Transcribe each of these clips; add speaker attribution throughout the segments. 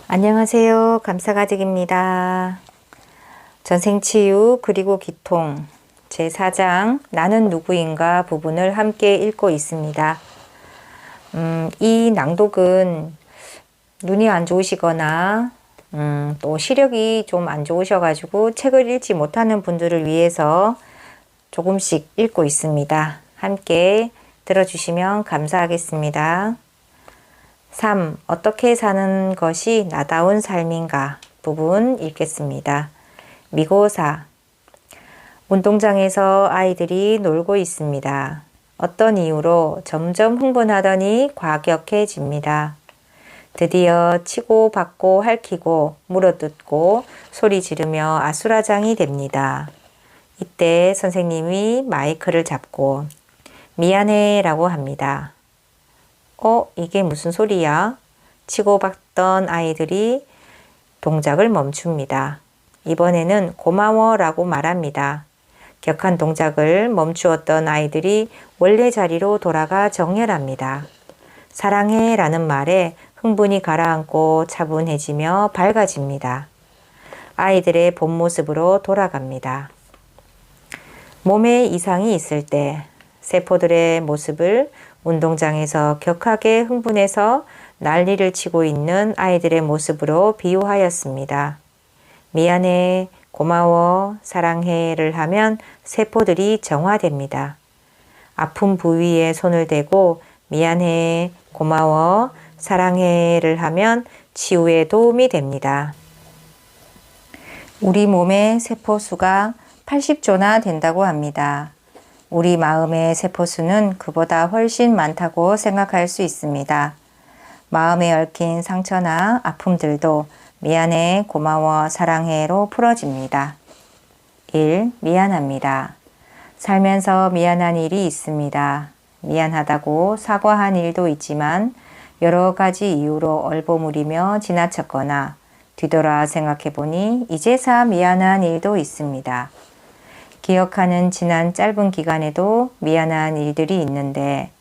Speaker 1: 안녕하세요. 감사가득입니다. 전생치유 그리고 기통 제4장 나는 누구인가 부분을 함께 읽고 있습니다. 이 낭독은 눈이 안 좋으시거나 또 시력이 좀 안 좋으셔가지고 책을 읽지 못하는 분들을 위해서 조금씩 읽고 있습니다. 함께 들어주시면 감사하겠습니다. 3. 어떻게 사는 것이 나다운 삶인가 부분 읽겠습니다. 미고사. 운동장에서 아이들이 놀고 있습니다. 어떤 이유로 점점 흥분하더니 과격해집니다. 드디어 치고 받고 핥히고 물어뜯고 소리 지르며 아수라장이 됩니다. 이때 선생님이 마이크를 잡고 미안해 라고 합니다. 이게 무슨 소리야? 치고받던 아이들이 동작을 멈춥니다. 이번에는 고마워 라고 말합니다. 격한 동작을 멈추었던 아이들이 원래 자리로 돌아가 정렬합니다. 사랑해 라는 말에 흥분이 가라앉고 차분해지며 밝아집니다. 아이들의 본 모습으로 돌아갑니다. 몸에 이상이 있을 때 세포들의 모습을 운동장에서 격하게 흥분해서 난리를 치고 있는 아이들의 모습으로 비유하였습니다. 미안해, 고마워, 사랑해를 하면 세포들이 정화됩니다. 아픈 부위에 손을 대고 미안해, 고마워, 사랑해를 하면 치유에 도움이 됩니다. 우리 몸의 세포수가 80조나 된다고 합니다. 우리 마음의 세포수는 그보다 훨씬 많다고 생각할 수 있습니다. 마음에 얽힌 상처나 아픔들도 미안해, 고마워, 사랑해로 풀어집니다. 1. 미안합니다. 살면서 미안한 일이 있습니다. 미안하다고 사과한 일도 있지만 여러 가지 이유로 얼버무리며 지나쳤거나 뒤돌아 생각해보니 이제야 미안한 일도 있습니다. 기억하는 지난 짧은 기간에도 미안한 일들이 있는데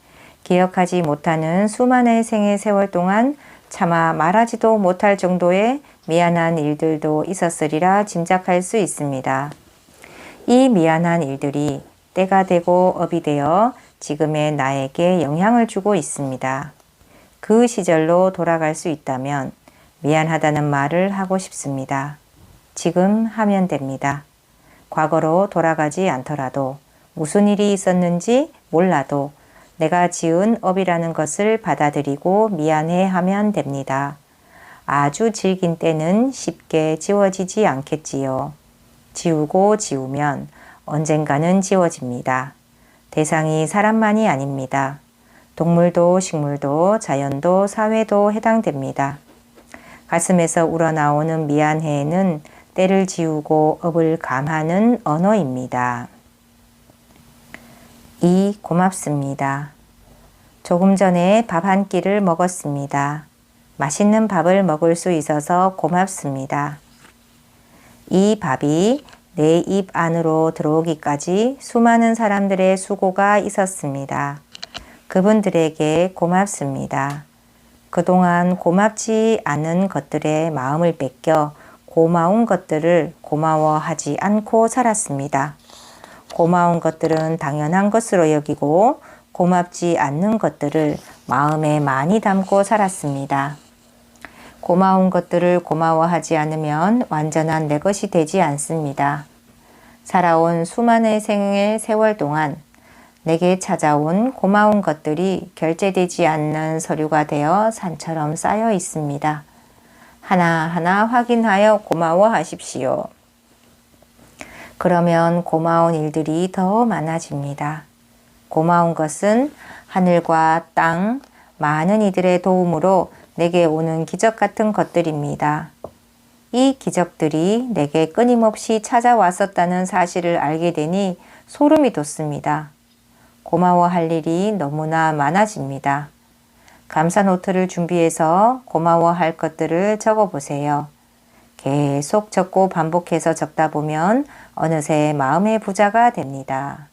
Speaker 1: 기억하지 못하는 수많은 생의 세월 동안 차마 말하지도 못할 정도의 미안한 일들도 있었으리라 짐작할 수 있습니다. 이 미안한 일들이 때가 되고 업이 되어 지금의 나에게 영향을 주고 있습니다. 그 시절로 돌아갈 수 있다면 미안하다는 말을 하고 싶습니다. 지금 하면 됩니다. 과거로 돌아가지 않더라도 무슨 일이 있었는지 몰라도 내가 지은 업이라는 것을 받아들이고 미안해 하면 됩니다. 아주 질긴 때는 쉽게 지워지지 않겠지요. 지우고 지우면 언젠가는 지워집니다. 대상이 사람만이 아닙니다. 동물도 식물도 자연도 사회도 해당됩니다. 가슴에서 우러나오는 미안해는 때를 지우고 업을 감하는 언어입니다. 2. 고맙습니다. 조금 전에 밥 한 끼를 먹었습니다. 맛있는 밥을 먹을 수 있어서 고맙습니다. 이 밥이 내 입 안으로 들어오기까지 수많은 사람들의 수고가 있었습니다. 그분들에게 고맙습니다. 그동안 고맙지 않은 것들의 마음을 뺏겨 고마운 것들을 고마워하지 않고 살았습니다. 고마운 것들은 당연한 것으로 여기고 고맙지 않는 것들을 마음에 많이 담고 살았습니다. 고마운 것들을 고마워하지 않으면 완전한 내 것이 되지 않습니다. 살아온 수많은 생의 세월 동안 내게 찾아온 고마운 것들이 결제되지 않는 서류가 되어 산처럼 쌓여 있습니다. 하나하나 확인하여 고마워하십시오. 그러면 고마운 일들이 더 많아집니다. 고마운 것은 하늘과 땅, 많은 이들의 도움으로 내게 오는 기적 같은 것들입니다. 이 기적들이 내게 끊임없이 찾아왔었다는 사실을 알게 되니 소름이 돋습니다. 고마워할 일이 너무나 많아집니다. 감사 노트를 준비해서 고마워할 것들을 적어보세요. 계속 적고 반복해서 적다 보면 어느새 마음의 부자가 됩니다.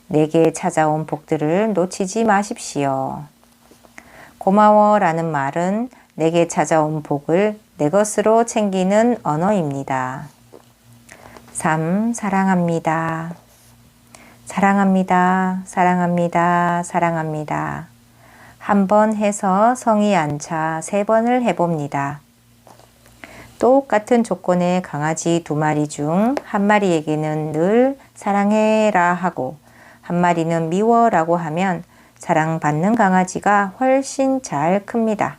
Speaker 1: 내게 찾아온 복들을 놓치지 마십시오. 고마워라는 말은 내게 찾아온 복을 내 것으로 챙기는 언어입니다. 3. 사랑합니다. 사랑합니다. 사랑합니다. 사랑합니다. 한 번 해서 성이 안 차 3번을 해봅니다. 똑같은 조건의 강아지 2마리 중 한 마리에게는 늘 사랑해라 하고 한 마리는 미워라고 하면 사랑받는 강아지가 훨씬 잘 큽니다.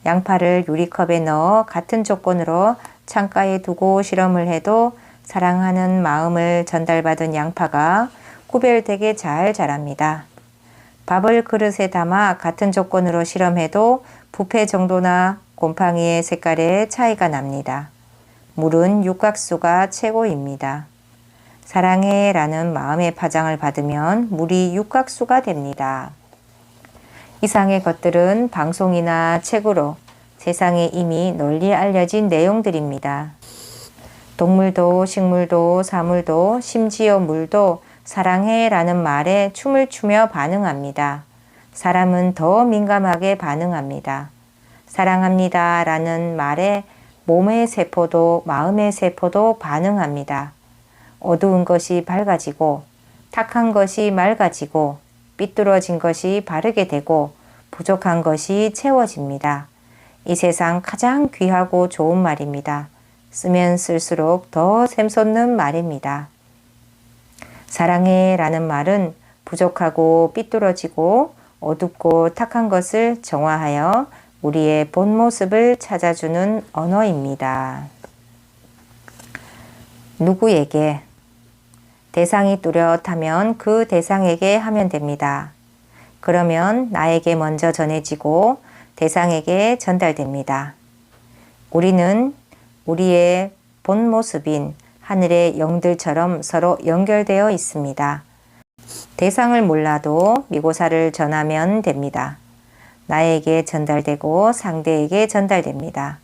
Speaker 1: 양파를 유리컵에 넣어 같은 조건으로 창가에 두고 실험을 해도 사랑하는 마음을 전달받은 양파가 구별되게 잘 자랍니다. 밥을 그릇에 담아 같은 조건으로 실험해도 부패 정도나 곰팡이의 색깔에 차이가 납니다. 물은 육각수가 최고입니다. 사랑해 라는 마음의 파장을 받으면 물이 육각수가 됩니다. 이상의 것들은 방송이나 책으로 세상에 이미 널리 알려진 내용들입니다. 동물도 식물도 사물도 심지어 물도 사랑해 라는 말에 춤을 추며 반응합니다. 사람은 더 민감하게 반응합니다. 사랑합니다 라는 말에 몸의 세포도 마음의 세포도 반응합니다. 어두운 것이 밝아지고 탁한 것이 맑아지고 삐뚤어진 것이 바르게 되고 부족한 것이 채워집니다. 이 세상 가장 귀하고 좋은 말입니다. 쓰면 쓸수록 더 샘솟는 말입니다. 사랑해 라는 말은 부족하고 삐뚤어지고 어둡고 탁한 것을 정화하여 우리의 본 모습을 찾아주는 언어입니다. 누구에게? 대상이 뚜렷하면 그 대상에게 하면 됩니다. 그러면 나에게 먼저 전해지고 대상에게 전달됩니다. 우리는 우리의 본 모습인 하늘의 영들처럼 서로 연결되어 있습니다. 대상을 몰라도 미고사를 전하면 됩니다. 나에게 전달되고 상대에게 전달됩니다.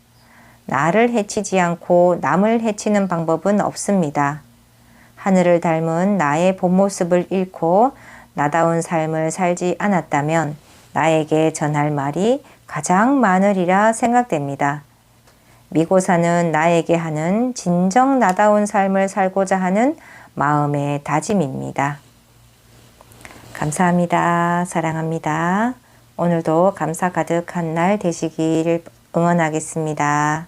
Speaker 1: 나를 해치지 않고 남을 해치는 방법은 없습니다. 하늘을 닮은 나의 본 모습을 잃고 나다운 삶을 살지 않았다면 나에게 전할 말이 가장 많으리라 생각됩니다. 미고사는 나에게 하는 진정 나다운 삶을 살고자 하는 마음의 다짐입니다. 감사합니다. 사랑합니다. 오늘도 감사 가득한 날 되시기를 응원하겠습니다.